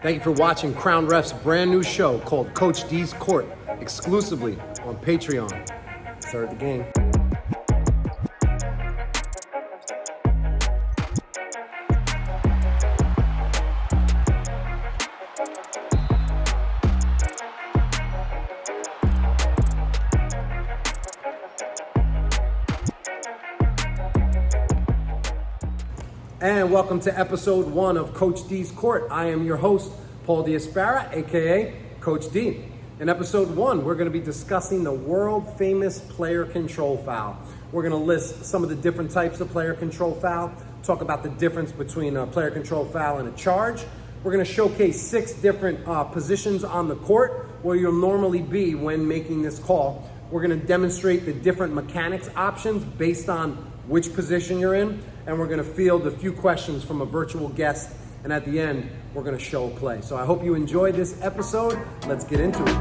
Thank you for watching Crown Ref's brand new show called Coach D's Court, exclusively on Patreon. Start the game. And welcome to episode 1 of Coach D's Court. I am your host, Paul Diaspera, aka Coach D. In episode 1, we're going to be discussing the world famous player control foul. We're going to list some of the different types of player control foul, talk about the difference between a player control foul and a charge. We're going to showcase 6 different positions on the court where you'll normally be when making this call. We're going to demonstrate the different mechanics options based on which position you're in, and we're going to field a few questions from a virtual guest, and at the end, we're going to show play. So I hope you enjoyed this episode. Let's get into it.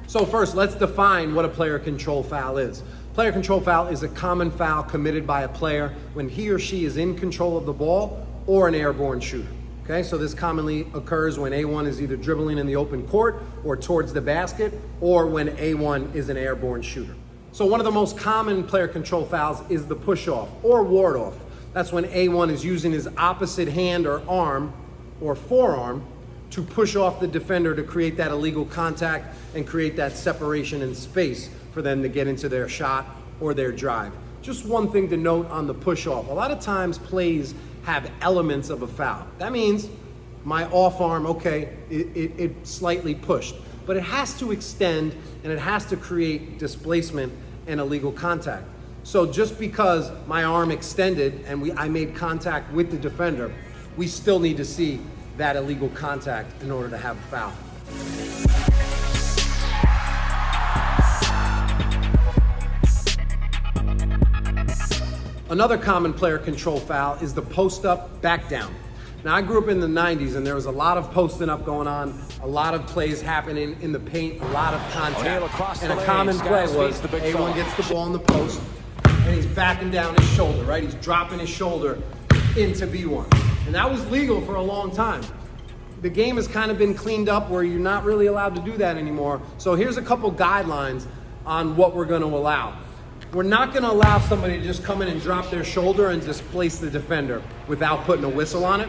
So first, let's define what a player control foul is. Player control foul is a common foul committed by a player when he or she is in control of the ball or an airborne shooter. Okay, so this commonly occurs when A1 is either dribbling in the open court or towards the basket, or when A1 is an airborne shooter. So one of the most common player control fouls is the push-off or ward-off. That's when A1 is using his opposite hand or arm or forearm to push off the defender to create that illegal contact and create that separation in space for them to get into their shot or their drive. Just one thing to note on the push-off. A lot of times plays have elements of a foul. That means my off arm, okay, it slightly pushed, but it has to extend and it has to create displacement and illegal contact. So just because my arm extended and I made contact with the defender, we still need to see that illegal contact in order to have a foul. Another common player control foul is the post-up back down. Now, I grew up in the 90s and there was a lot of posting up going on, a lot of plays happening in the paint, a lot of contact. And a common play was A1 gets the ball in the post and he's backing down his shoulder, right? He's dropping his shoulder into B1. And that was legal for a long time. The game has kind of been cleaned up where you're not really allowed to do that anymore. So here's a couple guidelines on what we're going to allow. We're not going to allow somebody to just come in and drop their shoulder and displace the defender without putting a whistle on it.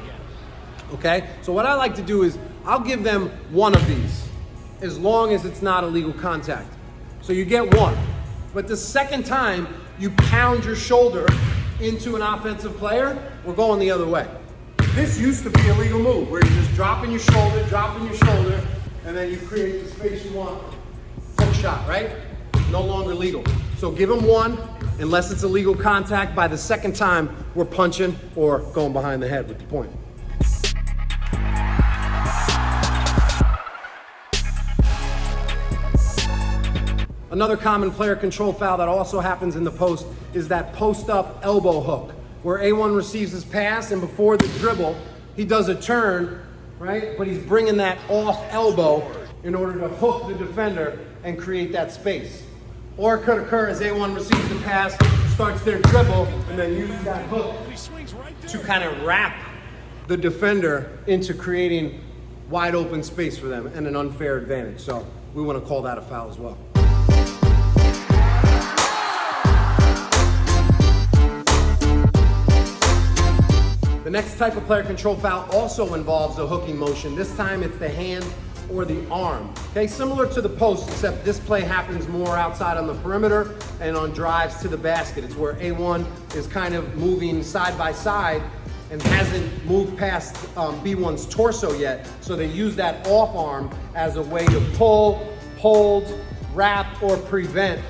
Okay? So what I like to do is I'll give them one of these as long as it's not illegal contact. So you get one. But the second time you pound your shoulder into an offensive player, we're going the other way. This used to be a legal move where you're just dropping your shoulder, and then you create the space you want. Hook shot, right? No longer legal. So give them one, unless it's illegal contact. By the second time, we're punching or going behind the head with the point. Another common player control foul that also happens in the post is that post-up elbow hook, where A1 receives his pass and before the dribble, he does a turn, right? But he's bringing that off elbow in order to hook the defender and create that space. Or it could occur as A1 receives the pass, starts their dribble, and then uses that hook to kind of wrap the defender into creating wide open space for them and an unfair advantage. So we want to call that a foul as well. The next type of player control foul also involves a hooking motion. This time it's the hand or the arm. Okay, similar to the post, except this play happens more outside on the perimeter and on drives to the basket. It's where A1 is kind of moving side by side and hasn't moved past B1's torso yet. So they use that off arm as a way to pull, hold, wrap, or prevent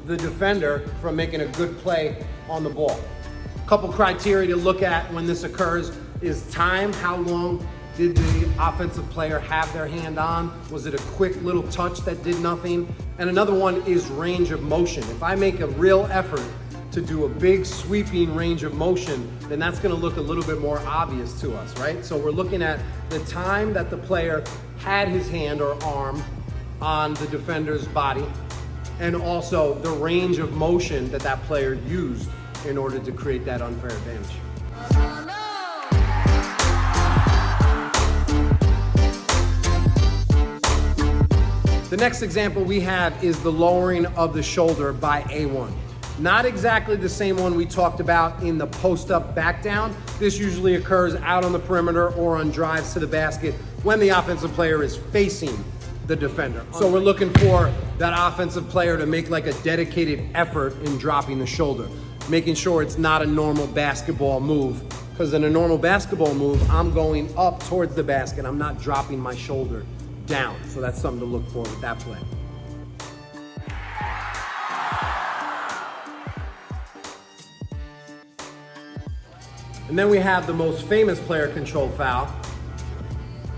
the defender from making a good play on the ball. A couple criteria to look at when this occurs is time. How long did the offensive player have their hand on? Was it a quick little touch that did nothing? And another one is range of motion. If I make a real effort to do a big sweeping range of motion, then that's gonna look a little bit more obvious to us, right? So we're looking at the time that the player had his hand or arm on the defender's body, and also the range of motion that that player used in order to create that unfair advantage. The next example we have is the lowering of the shoulder by A1. Not exactly the same one we talked about in the post-up back down. This usually occurs out on the perimeter or on drives to the basket when the offensive player is facing the defender. So we're looking for that offensive player to make like a dedicated effort in dropping the shoulder, making sure it's not a normal basketball move. Because in a normal basketball move, I'm going up towards the basket. I'm not dropping my shoulder down. So that's something to look for with that play. And then we have the most famous player control foul,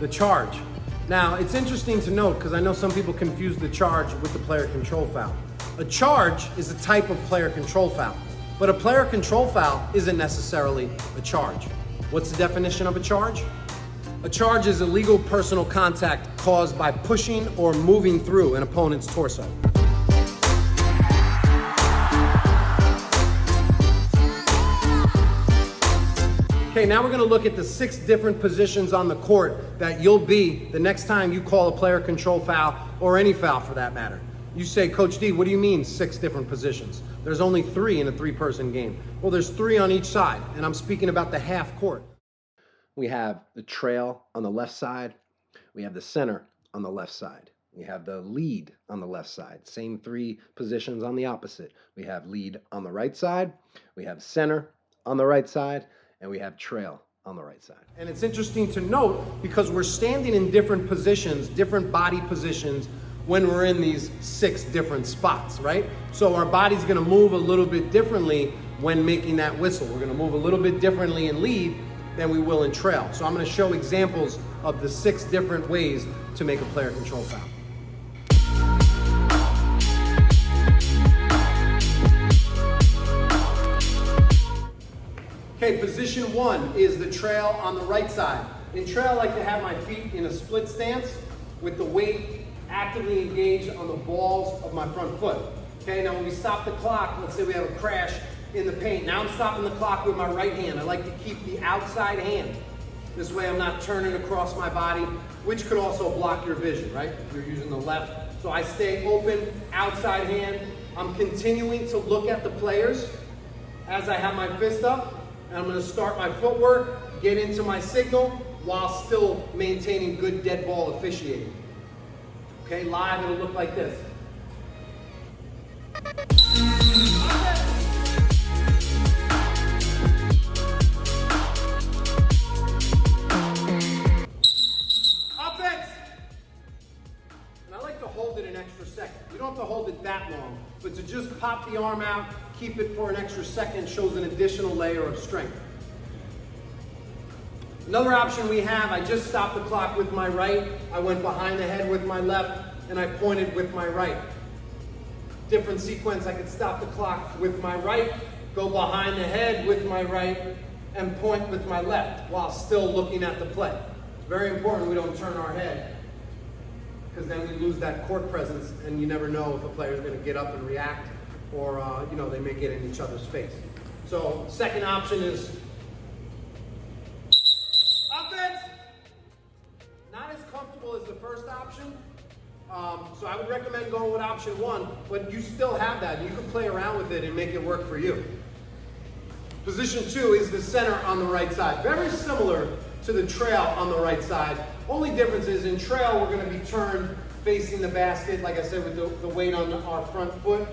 the charge. Now, it's interesting to note, because I know some people confuse the charge with the player control foul. A charge is a type of player control foul, but a player control foul isn't necessarily a charge. What's the definition of a charge? A charge is illegal personal contact caused by pushing or moving through an opponent's torso. Okay, now we're gonna look at the 6 different positions on the court that you'll be the next time you call a player control foul, or any foul for that matter. You say, Coach D, what do you mean 6 different positions? There's only 3 in a 3-person game. Well, there's 3 on each side, and I'm speaking about the half court. We have the trail on the left side. We have the center on the left side. We have the lead on the left side. Same 3 positions on the opposite. We have lead on the right side. We have center on the right side. And we have trail on the right side. And it's interesting to note because we're standing in different positions, different body positions when we're in these 6 different spots, right? So our body's gonna move a little bit differently when making that whistle. We're gonna move a little bit differently in lead than we will in trail. So I'm gonna show examples of the 6 different ways to make a player control foul. Okay, position 1 is the trail on the right side. In trail, I like to have my feet in a split stance with the weight actively engaged on the balls of my front foot. Okay, now when we stop the clock, let's say we have a crash in the paint. Now I'm stopping the clock with my right hand. I like to keep the outside hand. This way I'm not turning across my body, which could also block your vision, right? If you're using the left. So I stay open, outside hand. I'm continuing to look at the players as I have my fist up. And I'm going to start my footwork, get into my signal, while still maintaining good dead ball officiating. Okay, live it'll look like this. Offense! And I like to hold it an extra second. You don't have to hold it that long, but to just pop the arm out, keep it for an extra second shows an additional layer of strength. Another option we have, I just stopped the clock with my right, I went behind the head with my left, and I pointed with my right. Different sequence, I could stop the clock with my right, go behind the head with my right, and point with my left while still looking at the play. It's very important we don't turn our head, because then we lose that court presence, and you never know if a player's going to get up and react, or they may get in each other's face. So second option is offense. Not as comfortable as the first option. So I would recommend going with option 1, but you still have that. You can play around with it and make it work for you. Position 2 is the center on the right side. Very similar to the trail on the right side. Only difference is in trail, we're going to be turned facing the basket, like I said, with the weight on our front foot.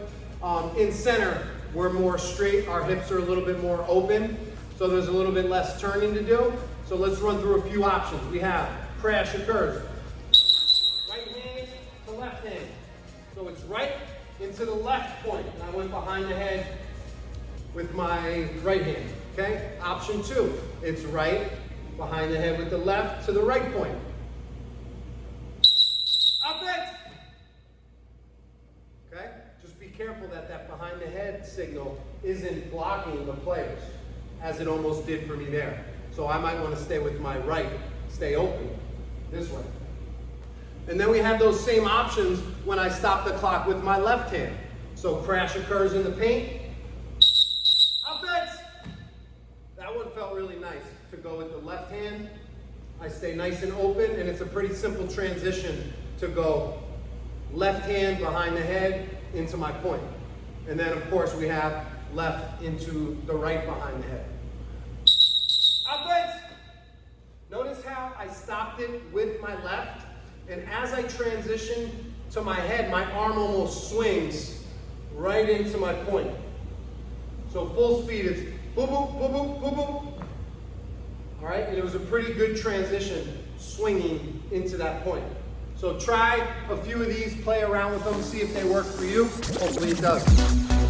In center, we're more straight. Our hips are a little bit more open, so there's a little bit less turning to do. So let's run through a few options. We have crash occurs. Right hand to left hand. So it's right into the left point. And I went behind the head with my right hand. Okay? Option 2, it's right behind the head with the left to the right point. Offense! Okay? Just be careful that that behind the head signal isn't blocking the players, as it almost did for me there. So I might want to stay with my right, stay open this way. And then we have those same options when I stop the clock with my left hand. So crash occurs in the paint. Offense! go with the left hand. I stay nice and open, and it's a pretty simple transition to go left hand behind the head into my point. And then, of course, we have left into the right behind the head. Offense! Notice how I stopped it with my left, and as I transition to my head, my arm almost swings right into my point. So full speed, it's boop, boop, boop, boop, boop, boop. All right, and it was a pretty good transition swinging into that point. So try a few of these, play around with them, see if they work for you. Hopefully it does.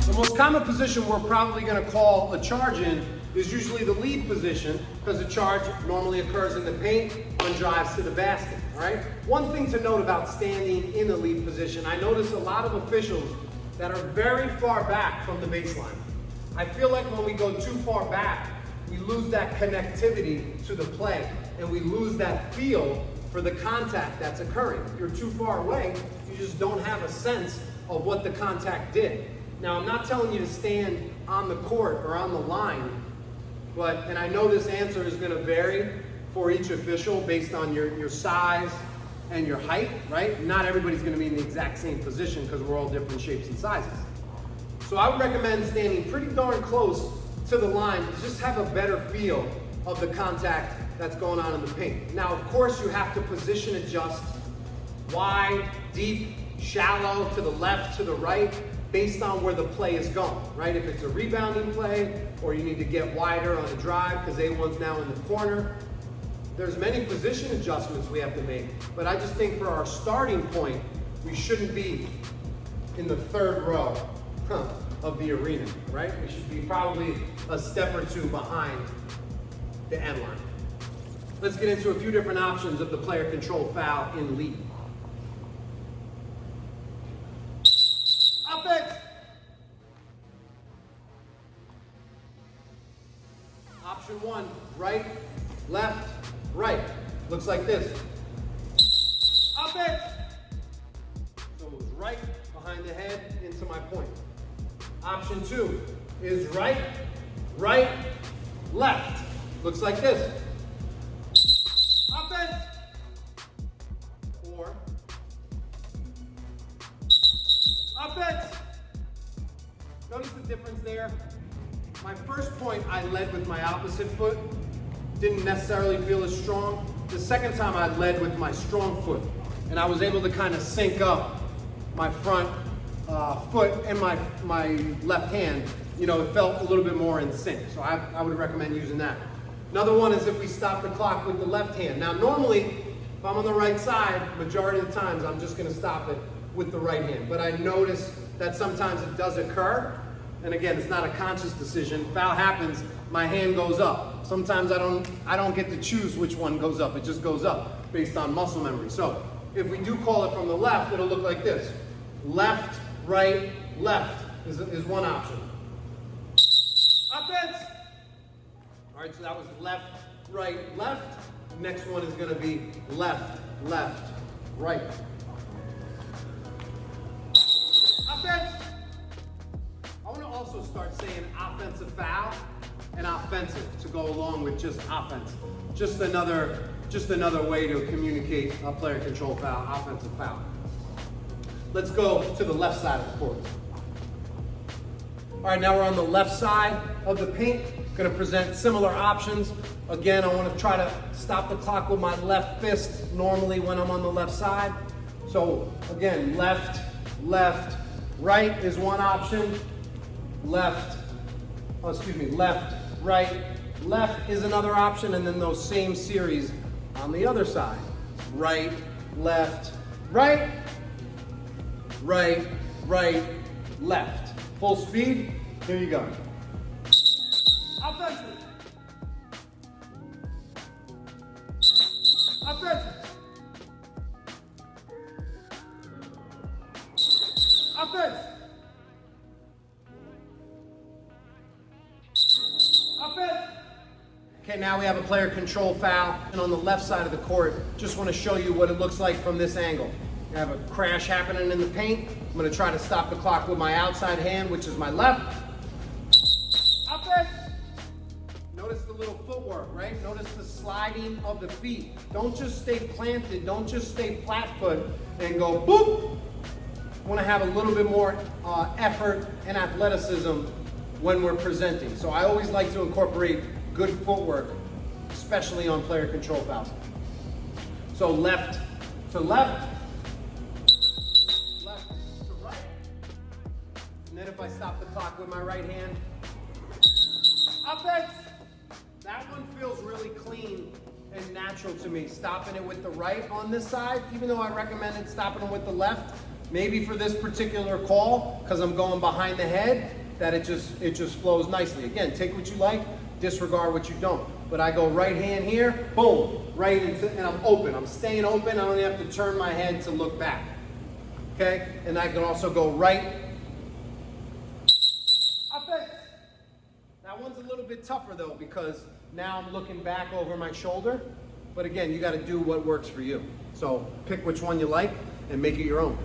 The most common position we're probably gonna call a charge in is usually the lead position, because the charge normally occurs in the paint on drives to the basket, all right? One thing to note about standing in the lead position, I notice a lot of officials that are very far back from the baseline. I feel like when we go too far back, we lose that connectivity to the play, and we lose that feel for the contact that's occurring. If you're too far away, you just don't have a sense of what the contact did. Now, I'm not telling you to stand on the court or on the line, and I know this answer is gonna vary for each official based on your size and your height, right? Not everybody's gonna be in the exact same position because we're all different shapes and sizes. So I would recommend standing pretty darn close to the line to just have a better feel of the contact that's going on in the paint. Now, of course, you have to position adjust wide, deep, shallow, to the left, to the right, based on where the play is going, right? If it's a rebounding play, or you need to get wider on the drive because A1's now in the corner, there's many position adjustments we have to make. But I just think for our starting point, we shouldn't be in the third row of the arena, right? We should be probably a step or two behind the end line. Let's get into a few different options of the player control foul in lead. Offense! Option one, right, left, right. Looks like this. Offense! So it was right behind the head into my point. Option two is right, right, left. Looks like this. Offense. Or offense. Notice the difference there. My first point, I led with my opposite foot. Didn't necessarily feel as strong. The second time I led with my strong foot, and I was able to kind of sync up my front foot and my left hand. You know, it felt a little bit more in sync. So I would recommend using that. Another one is if we stop the clock with the left hand. Now, normally, if I'm on the right side, majority of the times, I'm just gonna stop it with the right hand. But I notice that sometimes it does occur. And again, it's not a conscious decision. Foul happens, my hand goes up. Sometimes I don't get to choose which one goes up. It just goes up based on muscle memory. So if we do call it from the left, it'll look like this. Left, right, left is one option. Offense. All right, so that was left, right, left. Next one is gonna be left, left, right. Offense. I wanna also start saying offensive foul and offensive to go along with just offense. Just another way to communicate a player control foul, offensive foul. Let's go to the left side of the court. All right, now we're on the left side of the paint. Gonna present similar options. Again, I wanna try to stop the clock with my left fist normally when I'm on the left side. So again, left, left, right is one option. Left, right, left is another option, and then those same series on the other side. Right, left, right, right, right, left. Full speed, here you go. Offensive. Offensive. Offense. Offense. Okay, now we have a player control foul, and on the left side of the court, just want to show you what it looks like from this angle. You have a crash happening in the paint. I'm going to try to stop the clock with my outside hand, which is my left. Offense. Notice the little footwork, right? Notice the sliding of the feet. Don't just stay planted, don't just stay flat foot and go boop. I want to have a little bit more effort and athleticism when we're presenting. So I always like to incorporate good footwork, especially on player control fouls. So left to left, left to right. And then if I stop the clock with my right hand, offense. That one feels really clean and natural to me. Stopping it with the right on this side, even though I recommended stopping it with the left. Maybe for this particular call, because I'm going behind the head, that it just flows nicely. Again, take what you like, disregard what you don't. But I go right hand here, boom, right into, and I'm open. I'm staying open. I don't even have to turn my head to look back. Okay? And I can also go right. Offense. That one's a little bit tougher though, because now I'm looking back over my shoulder. But again, you got to do what works for you. So pick which one you like and make it your own.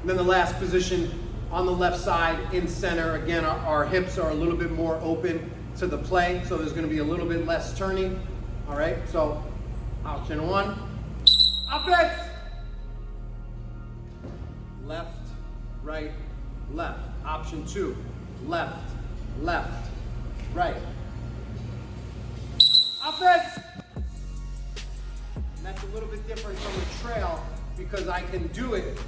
And then the last position on the left side in center, again, our hips are a little bit more open to the play, so there's going to be a little bit less turning. All right, so option one, offense. Left, right, left. Option two, left, left, right. Offense. And that's a little bit different from the trail because I can do it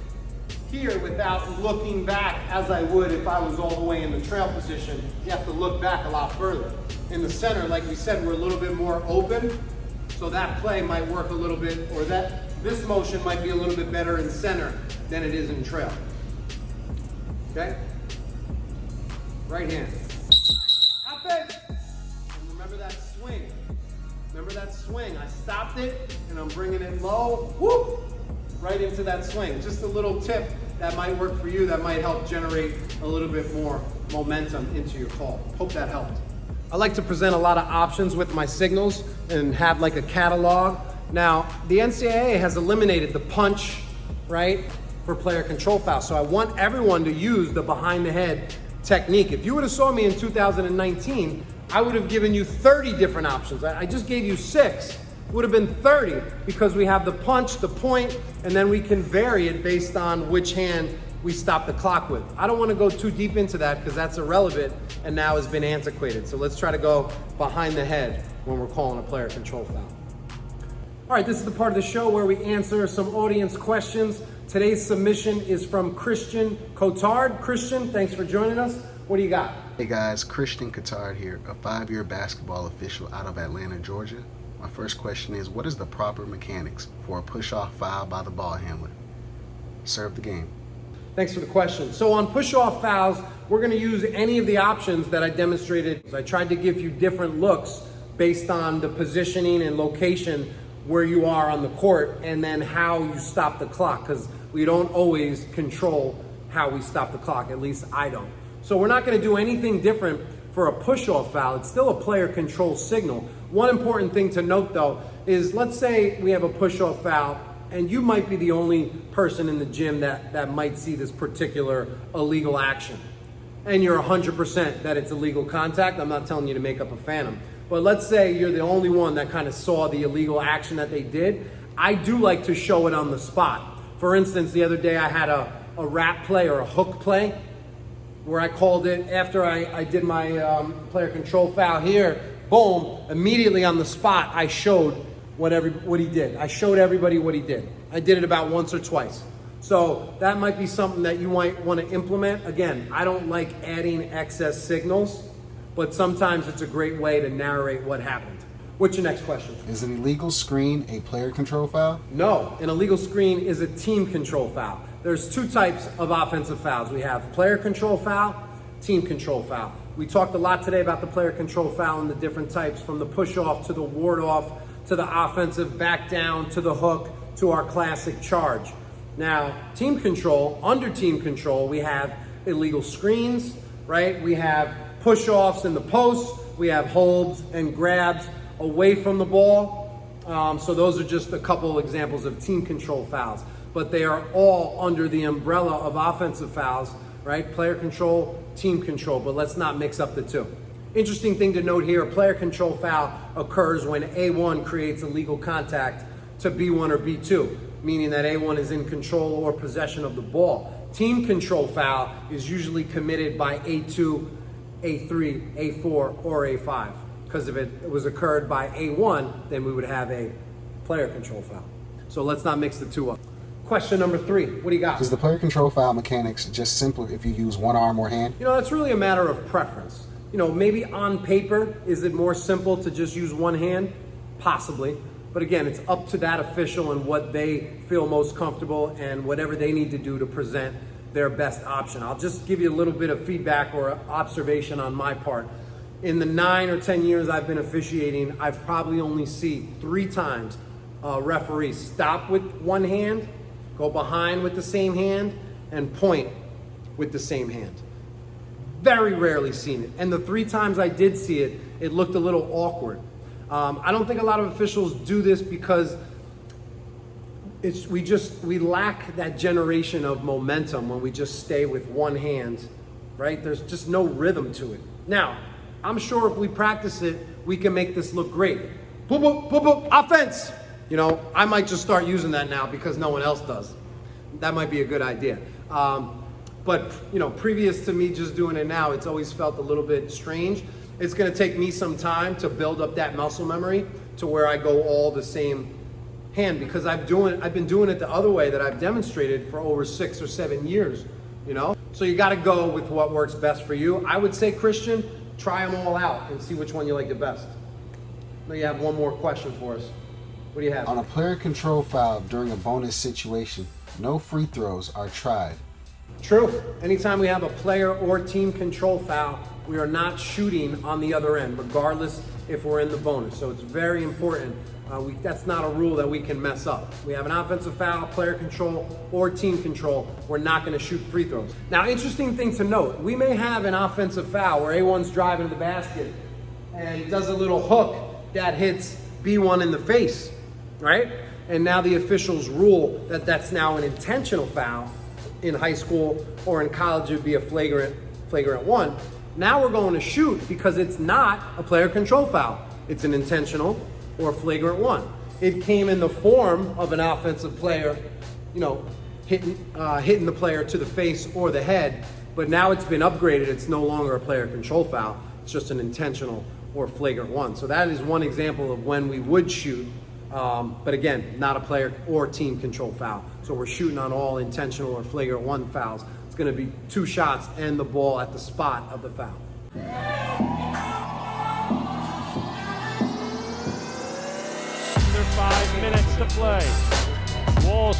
here without looking back as I would if I was all the way in the trail position. You have to look back a lot further. In the center, like we said, we're a little bit more open, so that play might work a little bit, or this motion might be a little bit better in center than it is in trail. Okay? Right hand. Offense. And remember that swing. Remember that swing. I stopped it, and I'm bringing it low. Whoop! Right into that swing. Just a little tip that might work for you, that might help generate a little bit more momentum into your call. Hope that helped. I like to present a lot of options with my signals and have like a catalog. Now, the NCAA has eliminated the punch, right, for player control fouls. So I want everyone to use the behind the head technique. If you would have saw me in 2019, I would have given you 30 different options. I just gave you 6. It would have been 30 because we have the punch, the point, and then we can vary it based on which hand we stop the clock with. I don't want to go too deep into that because that's irrelevant and now has been antiquated. So let's try to go behind the head when we're calling a player control foul. All right, this is the part of the show where we answer some audience questions. Today's submission is from Christian Cotard. Christian, thanks for joining us. What do you got? Hey guys, Christian Cotard here, a 5-year basketball official out of Atlanta, Georgia. My first question is, what is the proper mechanics for a push-off foul by the ball handler? Serve the game. Thanks for the question. So on push-off fouls, we're going to use any of the options that I demonstrated. I tried to give you different looks based on the positioning and location where you are on the court and then how you stop the clock, because we don't always control how we stop the clock, at least I don't. So we're not going to do anything different for a push-off foul. It's still a player control signal. One important thing to note though is, let's say we have a push-off foul and you might be the only person in the gym that might see this particular illegal action. And you're 100% that it's illegal contact. I'm not telling you to make up a phantom. But let's say you're the only one that kind of saw the illegal action that they did. I do like to show it on the spot. For instance, the other day I had a wrap play or a hook play where I called it after I did my player control foul here. Boom, immediately on the spot, I showed what he did. I showed everybody what he did. I did it about once or twice. So that might be something that you might want to implement. Again, I don't like adding excess signals, but sometimes it's a great way to narrate what happened. What's your next question? Is an illegal screen a player control foul? No, an illegal screen is a team control foul. There's 2 types of offensive fouls. We have player control foul, team control foul. We talked a lot today about the player control foul and the different types, from the push-off to the ward-off to the offensive back down to the hook to our classic charge. Now, team control, under team control, we have illegal screens, right? We have push-offs in the post. We have holds and grabs away from the ball. So those are just a couple examples of team control fouls. But they are all under the umbrella of offensive fouls, right? Player control, team control, but let's not mix up the 2. Interesting thing to note here, a player control foul occurs when A1 creates illegal contact to B1 or B2, meaning that A1 is in control or possession of the ball. Team control foul is usually committed by A2, A3, A4, or A5. Because if it was occurred by A1, then we would have a player control foul. So let's not mix the two up. Question number 3, what do you got? Is the player control foul mechanics just simpler if you use one arm or hand? You know, that's really a matter of preference. You know, maybe on paper, is it more simple to just use one hand? Possibly. But again, it's up to that official and what they feel most comfortable and whatever they need to do to present their best option. I'll just give you a little bit of feedback or observation on my part. In the 9 or 10 years I've been officiating, I've probably only seen 3 times a referee stop with one hand, go behind with the same hand, and point with the same hand. Very rarely seen it. And the 3 times I did see it, it looked a little awkward. I don't think a lot of officials do this because we lack that generation of momentum when we just stay with one hand, right? There's just no rhythm to it. Now, I'm sure if we practice it, we can make this look great. Boop, boop, boop, boop, offense. You know, I might just start using that now because no one else does. That might be a good idea. But, you know, previous to me just doing it now, it's always felt a little bit strange. It's going to take me some time to build up that muscle memory to where I go all the same hand, because I've been doing it the other way that I've demonstrated for over 6 or 7 years, you know? So you got to go with what works best for you. I would say, Christian, try them all out and see which one you like the best. Now you have one more question for us. What do you have? On a player control foul during a bonus situation, no free throws are tried. True. Anytime we have a player or team control foul, we are not shooting on the other end, regardless if we're in the bonus. So it's very important. That's not a rule that we can mess up. We have an offensive foul, player control, or team control. We're not going to shoot free throws. Now, interesting thing to note, we may have an offensive foul where A1's driving to the basket and does a little hook that hits B1 in the face, right? And now the officials rule that that's now an intentional foul. In high school or in college, it would be a flagrant 1. Now we're going to shoot because it's not a player control foul. It's an intentional or flagrant 1. It came in the form of an offensive player, you know, hitting the player to the face or the head, but now it's been upgraded. It's no longer a player control foul. It's just an intentional or flagrant 1. So that is one example of when we would shoot, but again, not a player or team control foul. So we're shooting on all intentional or flagrant 1 fouls. It's going to be 2 shots and the ball at the spot of the foul. Under 5 minutes to play. Walsh,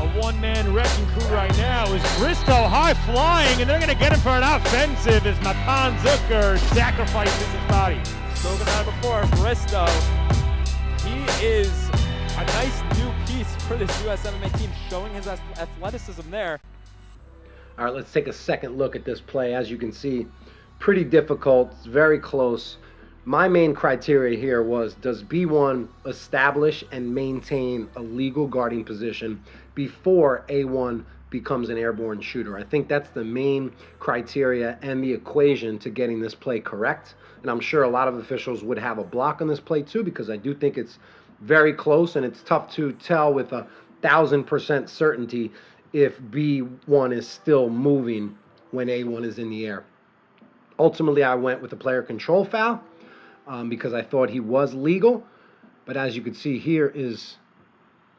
a one-man wrecking crew right now, is Bristow high flying, and they're going to get him for an offensive as Matan Zucker sacrifices his body. Spoken about it before, Bristow, he is a nice new piece for this US MMA team, showing his athleticism there. All right, let's take a second look at this play. As you can see, pretty difficult, it's very close. My main criteria here was, does B1 establish and maintain a legal guarding position before A1 becomes an airborne shooter? I think that's the main criteria and the equation to getting this play correct. And I'm sure a lot of officials would have a block on this play too, because I do think it's very close and it's tough to tell with 1,000% certainty if B1 is still moving when A1 is in the air. Ultimately, I went with a player control foul because I thought he was legal. But as you can see here is,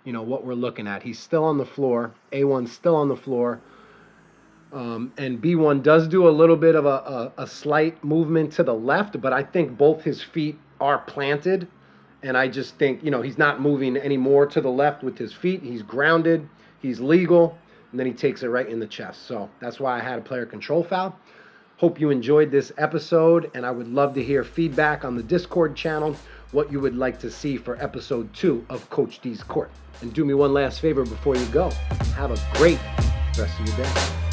you know, what we're looking at. He's still on the floor. A1's still on the floor. And B1 does do a little bit of a slight movement to the left, but I think both his feet are planted. And I just think, you know, he's not moving any more to the left with his feet. He's grounded. He's legal. And then he takes it right in the chest. So that's why I had a player control foul. Hope you enjoyed this episode, and I would love to hear feedback on the Discord channel, what you would like to see for episode 2 of Coach D's Court. And do me one last favor before you go. Have a great rest of your day.